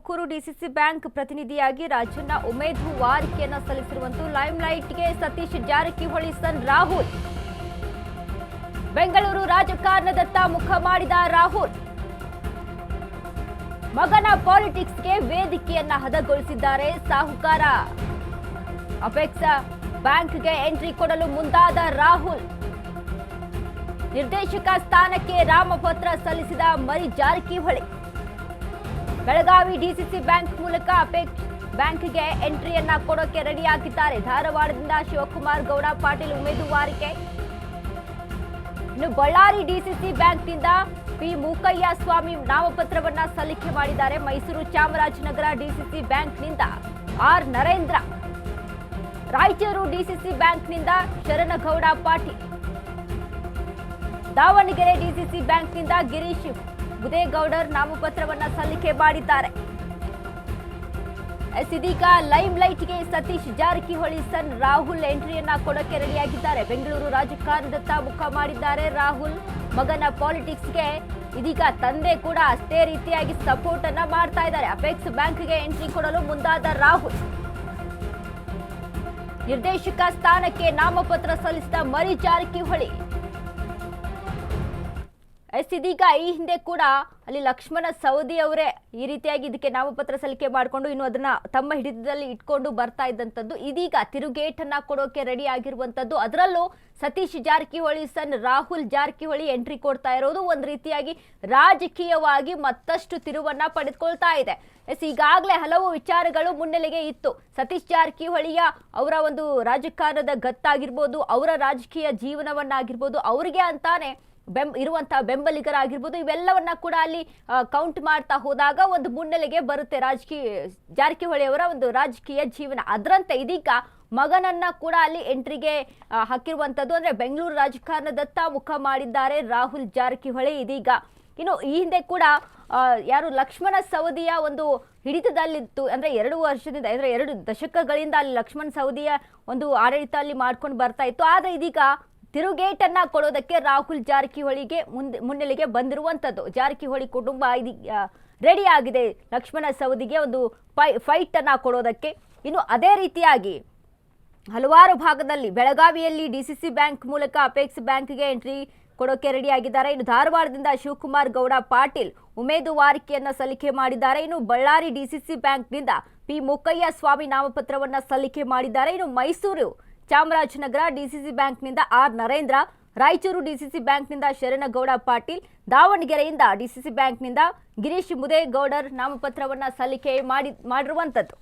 Tumakuru DCC bank ಪ್ರತಿನಿಧಿಯಾಗಿ ರಾಜಣ್ಣ ಉಮೇದುವಾರಿಕೆಯನ್ನು ಸಲ್ಲಿಸಿರುವಂತ ಲೈಮ್ಲೈಟ್ಗೆ ಸತೀಶ್ ಜಾರಕಿಹೊಳಿ ಸನ್ ರಾಹುಲ್. ಬೆಂಗಳೂರು ರಾಜಕಾರಣದತ್ತ ಮುಖ ಮಾಡಿದ ರಾಹುಲ್ ಮಗನ ಪಾಲಿಟಿಕ್ಸ್ಗೆ ವೇದಿಕೆಯನ್ನ ಹದಗೊಳಿಸಿದ್ದಾರೆ ಸಾಹುಕಾರ. ಅಪೆಕ್ಸ್ ಬ್ಯಾಂಕ್ಗೆ ಎಂಟ್ರಿ ಕೊಡಲು ಮುಂದಾದ ರಾಹುಲ್. ನಿರ್ದೇಶಕ ಸ್ಥಾನಕ್ಕೆ ನಾಮಪತ್ರ ಸಲ್ಲಿಸಿದ ಮರಿ ಜಾರಕಿಹೊಳಿ. ಬೆಳಗಾವಿ ಡಿಸಿಸಿ ಬ್ಯಾಂಕ್ ಮೂಲಕ ಅಪೆಕ್ಸ್ ಬ್ಯಾಂಕ್ಗೆ ಎಂಟ್ರಿಯನ್ನ ಕೊಡೋಕೆ ರೆಡಿಯಾಗಿದ್ದಾರೆ. ಧಾರವಾಡದಿಂದ ಶಿವಕುಮಾರ್ ಗೌಡ ಪಾಟೀಲ್ ಉಮೇದುವಾರಿಕೆ. ಇನ್ನು ಬಳ್ಳಾರಿ ಡಿಸಿಸಿ ಬ್ಯಾಂಕ್ನಿಂದ ಪಿ ಮೂಕಯ್ಯ ಸ್ವಾಮಿ ನಾಮಪತ್ರವನ್ನ ಸಲ್ಲಿಕೆ ಮಾಡಿದ್ದಾರೆ. ಮೈಸೂರು ಚಾಮರಾಜನಗರ ಡಿಸಿಸಿ ಬ್ಯಾಂಕ್ನಿಂದ ಆರ್ ನರೇಂದ್ರ. ರಾಯಚೂರು ಡಿಸಿಸಿ ಬ್ಯಾಂಕ್ನಿಂದ ಶರಣಗೌಡ ಪಾಟೀಲ್. ದಾವಣಗೆರೆ ಡಿಸಿಸಿ ಬ್ಯಾಂಕ್ನಿಂದ ಗಿರೀಶ್ ಮುದೇಗೌಡರ್ ನಾಮಪತ್ರವನ್ನ ಸಲ್ಲಿಕೆ ಮಾಡಿದ್ದಾರೆ. ಇದೀಗ ಲೈಮ್ಲೈಟ್ಗೆ ಸತೀಶ್ ಜಾರಕಿಹೊಳಿ ಸನ್ ರಾಹುಲ್ ಎಂಟ್ರಿಯನ್ನ ಕೊಡೋಕೆ ರೆಡಿಯಾಗಿದ್ದಾರೆ. ಬೆಂಗಳೂರು ರಾಜಕಾರಣದತ್ತ ಮುಖ ಮಾಡಿದ್ದಾರೆ ರಾಹುಲ್. ಮಗನ ಪಾಲಿಟಿಕ್ಸ್ಗೆ ಇದೀಗ ತಂದೆ ಕೂಡ ಅಷ್ಟೇ ರೀತಿಯಾಗಿ ಸಪೋರ್ಟ್ ಅನ್ನ ಮಾಡ್ತಾ ಇದ್ದಾರೆ. ಅಪೆಕ್ಸ್ ಬ್ಯಾಂಕ್ಗೆ ಎಂಟ್ರಿ ಕೊಡಲು ಮುಂದಾದ ರಾಹುಲ್. ನಿರ್ದೇಶಕ ಸ್ಥಾನಕ್ಕೆ ನಾಮಪತ್ರ ಸಲ್ಲಿಸಿದ ಮರಿ ಜಾರಕಿಹೊಳಿ. ಇದೀಗ ಈ ಹಿಂದೆ ಕೂಡ ಅಲ್ಲಿ ಲಕ್ಷ್ಮಣ ಸವದಿ ಅವರೇ ಈ ರೀತಿಯಾಗಿ ಇದಕ್ಕೆ ನಾಮಪತ್ರ ಸಲ್ಲಿಕೆ ಮಾಡಿಕೊಂಡು ಇನ್ನು ಅದನ್ನ ತಮ್ಮ ಹಿಡಿತದಲ್ಲಿ ಇಟ್ಕೊಂಡು ಬರ್ತಾ ಇದ್ದಂಥದ್ದು. ಇದೀಗ ತಿರುಗೇಟನ್ನ ಕೊಡೋಕೆ ರೆಡಿ ಆಗಿರುವಂತದ್ದು. ಅದರಲ್ಲೂ ಸತೀಶ್ ಜಾರಕಿಹೊಳಿ ಸನ್ ರಾಹುಲ್ ಜಾರಕಿಹೊಳಿ ಎಂಟ್ರಿ ಕೊಡ್ತಾ ಇರೋದು ಒಂದು ರೀತಿಯಾಗಿ ರಾಜಕೀಯವಾಗಿ ಮತ್ತಷ್ಟು ತಿರುವನ್ನ ಪಡೆದುಕೊಳ್ತಾ ಇದೆ. ಈಗಾಗಲೇ ಹಲವು ವಿಚಾರಗಳು ಮುನ್ನೆಲೆಗೆ ಇತ್ತು. ಸತೀಶ್ ಜಾರಕಿಹೊಳಿಯ ಅವರ ಒಂದು ರಾಜಕಾರಣದ ಗತ್ತಾಗಿರ್ಬೋದು, ಅವರ ರಾಜಕೀಯ ಜೀವನವನ್ನಾಗಿರ್ಬೋದು, ಅವರಿಗೆ ಅಂತಾನೆ ಇರುವಂತಹ ಬೆಂಬಲಿಗರಾಗಿರ್ಬೋದು, ಇವೆಲ್ಲವನ್ನ ಕೂಡ ಅಲ್ಲಿ ಕೌಂಟ್ ಮಾಡ್ತಾ ಹೋದಾಗ ಒಂದು ಮುನ್ನೆಲೆಗೆ ಬರುತ್ತೆ ಜಾರಕಿಹೊಳಿ ಅವರ ಒಂದು ರಾಜಕೀಯ ಜೀವನ. ಅದರಂತೆ ಇದೀಗ ಮಗನನ್ನ ಕೂಡ ಅಲ್ಲಿ ಎಂಟ್ರಿಗೆ ಹಾಕಿರುವಂತದ್ದು. ಅಂದ್ರೆ ಬೆಂಗಳೂರು ರಾಜಕಾರಣದತ್ತ ಮುಖ ಮಾಡಿದ್ದಾರೆ ರಾಹುಲ್ ಜಾರಕಿಹೊಳಿ. ಇದೀಗ ಇನ್ನು ಈ ಹಿಂದೆ ಕೂಡ ಯಾರು ಲಕ್ಷ್ಮಣ ಸವದಿಯ ಒಂದು ಹಿಡಿತದಲ್ಲಿತ್ತು. ಅಂದ್ರೆ 2 ವರ್ಷದಿಂದ ಅಂದ್ರೆ 2 ದಶಕಗಳಿಂದ ಅಲ್ಲಿ ಲಕ್ಷ್ಮಣ ಸವದಿಯ ಒಂದು ಆಡಳಿತ ಅಲ್ಲಿ ಮಾಡ್ಕೊಂಡು ಬರ್ತಾ ಇತ್ತು. ಆದ್ರೆ ಇದೀಗ ತಿರುಗೇಟನ್ನ ಕೊಡೋದಕ್ಕೆ ರಾಹುಲ್ ಜಾರಕಿಹೊಳಿಗೆ ಮುನ್ನೆಲೆಗೆ ಬಂದಿರುವಂತದ್ದು. ಜಾರಕಿಹೊಳಿ ಕುಟುಂಬ ರೆಡಿ ಆಗಿದೆ ಲಕ್ಷ್ಮಣ ಸವದಿಗೆ ಒಂದು ಫೈಟ್ ಅನ್ನ ಕೊಡೋದಕ್ಕೆ. ಇನ್ನು ಅದೇ ರೀತಿಯಾಗಿ ಹಲವಾರು ಭಾಗದಲ್ಲಿ ಬೆಳಗಾವಿಯಲ್ಲಿ ಡಿಸಿಸಿ ಬ್ಯಾಂಕ್ ಮೂಲಕ ಅಪೆಕ್ಸ್ ಬ್ಯಾಂಕ್ಗೆ ಎಂಟ್ರಿ ಕೊಡೋಕೆ ರೆಡಿ ಆಗಿದ್ದಾರೆ. ಇನ್ನು ಧಾರವಾಡದಿಂದ ಶಿವಕುಮಾರ್ ಗೌಡ ಪಾಟೀಲ್ ಉಮೇದುವಾರಿಕೆಯನ್ನ ಸಲ್ಲಿಕೆ ಮಾಡಿದ್ದಾರೆ. ಇನ್ನು ಬಳ್ಳಾರಿ ಡಿಸಿಸಿ ಬ್ಯಾಂಕ್ನಿಂದ ಪಿ ಮೂಕಯ್ಯ ಸ್ವಾಮಿ ನಾಮಪತ್ರವನ್ನ ಸಲ್ಲಿಕೆ ಮಾಡಿದ್ದಾರೆ. ಇನ್ನು ಮೈಸೂರು ಚಾಮರಾಜನಗರ ಡಿಸಿಸಿ ಬ್ಯಾಂಕ್ನಿಂದ ಆರ್ ನರೇಂದ್ರ. ರಾಯಚೂರು ಡಿಸಿಸಿ ಬ್ಯಾಂಕ್ನಿಂದ ಶರಣಗೌಡ ಪಾಟೀಲ್. ದಾವಣಗೆರೆಯಿಂದ ಡಿಸಿಸಿ ಬ್ಯಾಂಕ್ನಿಂದ ಗಿರೀಶ್ ಮುದೇಗೌಡರ್ ನಾಮಪತ್ರವನ್ನ ಸಲ್ಲಿಕೆ ಮಾಡಿರುವಂತದ್ದು.